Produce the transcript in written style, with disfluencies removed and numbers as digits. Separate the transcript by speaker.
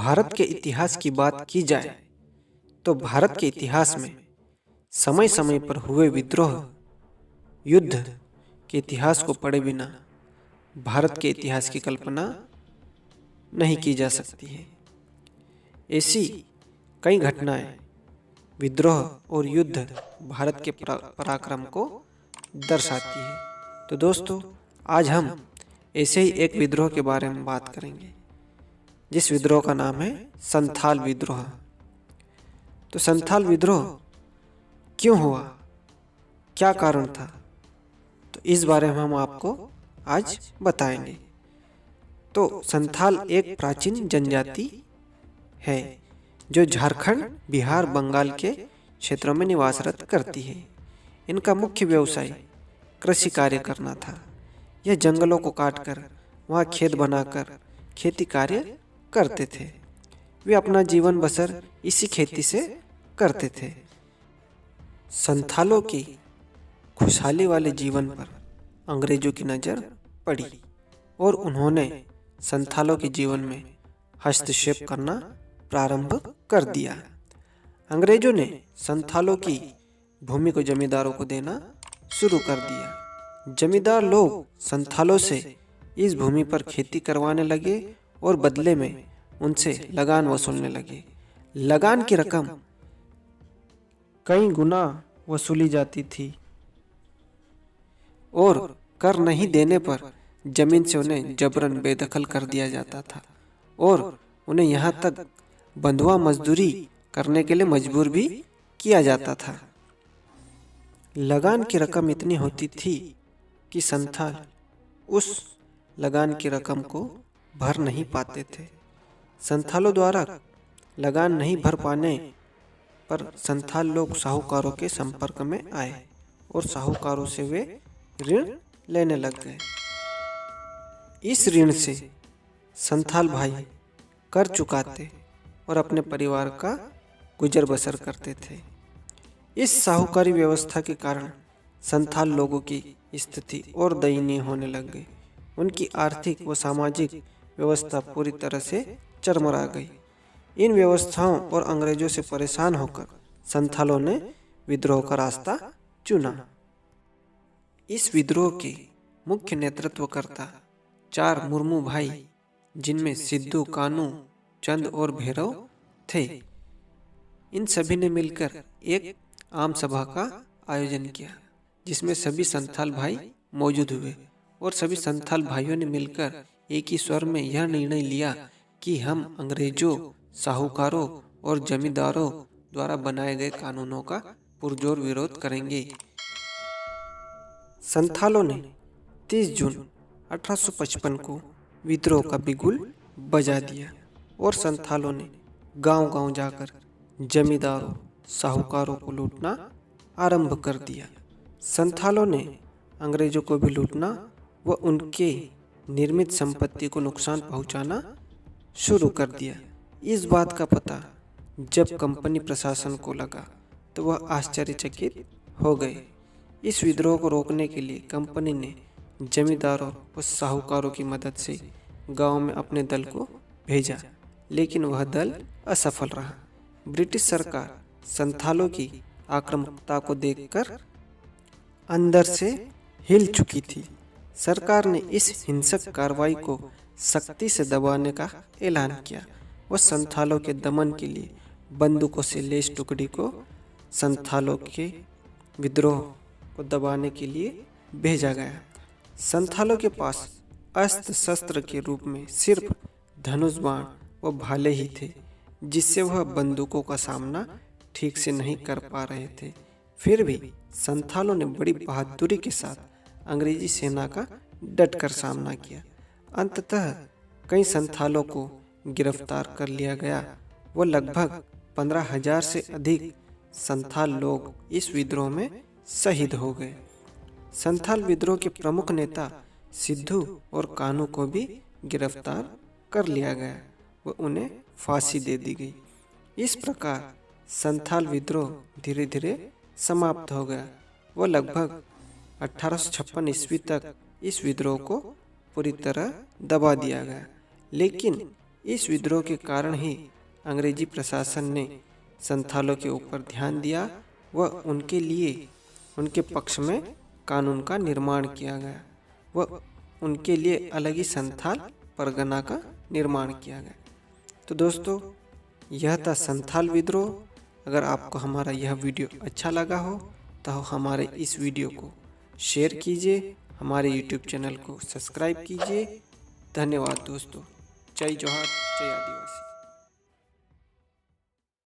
Speaker 1: भारत के इतिहास की बात की जाए तो भारत के इतिहास में समय समय पर हुए विद्रोह, युद्ध के इतिहास को पढ़े बिना भारत के इतिहास की कल्पना नहीं की जा सकती है। ऐसी कई घटनाएं, विद्रोह और युद्ध भारत के पराक्रम को दर्शाती है। तो दोस्तों, आज हम ऐसे ही एक विद्रोह के बारे में बात करेंगे, जिस विद्रोह का नाम है संथाल विद्रोह। तो संथाल विद्रोह क्यों हुआ, क्या कारण था, तो इस बारे में हम आपको आज बताएंगे। तो संथाल एक प्राचीन जनजाति है जो झारखंड, बिहार, बंगाल के क्षेत्रों में निवासरत करती है। इनका मुख्य व्यवसाय कृषि कार्य करना था। यह जंगलों को काटकर वहां खेत बनाकर खेती कार्य करते थे। वे अपना जीवन बसर इसी खेती से करते थे। संथालों की खुशहाली वाले जीवन पर अंग्रेजों की नज़र पड़ी और उन्होंने संथालों के जीवन में हस्तक्षेप करना प्रारंभ कर दिया। अंग्रेजों ने संथालों की भूमि को जमींदारों को देना शुरू कर दिया। जमींदार लोग संथालों से इस भूमि पर खेती करवाने लगे और बदले में उनसे लगान वसूलने लगे। लगान की रकम कई गुना वसूली जाती थी और कर नहीं देने पर जमीन से उन्हें जबरन बेदखल कर दिया जाता था और उन्हें यहाँ तक बंधुआ मजदूरी करने के लिए मजबूर भी किया जाता था। लगान की रकम इतनी होती थी कि संथाल उस लगान की रकम को भर नहीं पाते थे। संथालों द्वारा लगान नहीं भर पाने पर संथाल लोग साहूकारों के संपर्क में आए और साहूकारों से वे ऋण लेने लग गए। इस ऋण से संथाल भाई कर चुकाते और अपने परिवार का गुजर बसर करते थे। इस साहूकारी व्यवस्था के कारण संथाल लोगों की स्थिति और दयनीय होने लग गई। उनकी आर्थिक व सामाजिक व्यवस्था पूरी तरह से चरमरा गई। इन व्यवस्थाओं और अंग्रेजों से परेशान होकर संथालों ने विद्रोह का रास्ता चुना। इस विद्रोह के मुख्य नेतृत्वकर्ता 4 मुर्मू भाई, जिनमें सिद्धू, कानू, चंद और भैरव थे। इन सभी ने मिलकर एक आम सभा का आयोजन किया, जिसमें सभी संथाल भाई मौजूद हुए और सभी संथाल भाइयों ने मिलकर एक ही स्वर में यह निर्णय लिया कि हम अंग्रेजों, साहूकारों और जमींदारों द्वारा बनाए गए कानूनों का पुरजोर विरोध करेंगे। संथालों ने 30 जून 1855 को विद्रोह का बिगुल बजा दिया और संथालों ने गांव-गांव जाकर जमींदारों, साहूकारों को लूटना आरंभ कर दिया। संथालों ने अंग्रेजों को भी लूटना व उनके निर्मित संपत्ति को नुकसान पहुंचाना शुरू कर दिया। इस बात का पता जब कंपनी प्रशासन को लगा तो वह आश्चर्यचकित हो गए। इस विद्रोह को रोकने के लिए कंपनी ने जमींदारों और साहूकारों की मदद से गांव में अपने दल को भेजा, लेकिन वह दल असफल रहा। ब्रिटिश सरकार संथालों की आक्रामकता को देखकर अंदर से हिल चुकी थी। सरकार ने इस हिंसक कार्रवाई को सख्ती से दबाने का ऐलान किया। वह संथालों के दमन के लिए बंदूकों से लैस टुकड़ी को संथालों के विद्रोह को दबाने के लिए भेजा गया। संथालों के पास अस्त्र शस्त्र के रूप में सिर्फ धनुष, बाण व भाले ही थे, जिससे वह बंदूकों का सामना ठीक से नहीं कर पा रहे थे। फिर भी संथालों ने बड़ी बहादुरी के साथ अंग्रेजी सेना का डटकर सामना किया। अंततः कई संथालों को गिरफ्तार कर लिया गया व लगभग 15,000 से अधिक संथाल लोग इस विद्रोह में शहीद हो गए। संथाल विद्रोह के प्रमुख नेता सिद्धू और कानू को भी गिरफ्तार कर लिया गया व उन्हें फांसी दे दी गई। इस प्रकार संथाल विद्रोह धीरे धीरे समाप्त हो गया व लगभग 1856 ईस्वी तक इस विद्रोह को पूरी तरह दबा दिया गया। लेकिन इस विद्रोह के कारण ही अंग्रेजी प्रशासन ने संथालों के ऊपर ध्यान दिया व उनके पक्ष में कानून का निर्माण किया गया व उनके लिए अलग ही संथाल परगना का निर्माण किया गया। तो दोस्तों, यह था संथाल विद्रोह। अगर आपको हमारा यह वीडियो अच्छा लगा हो तो हमारे इस वीडियो को शेयर कीजिए, हमारे YouTube चैनल को सब्सक्राइब कीजिए। धन्यवाद दोस्तों। जय जोहार, जय आदिवासी।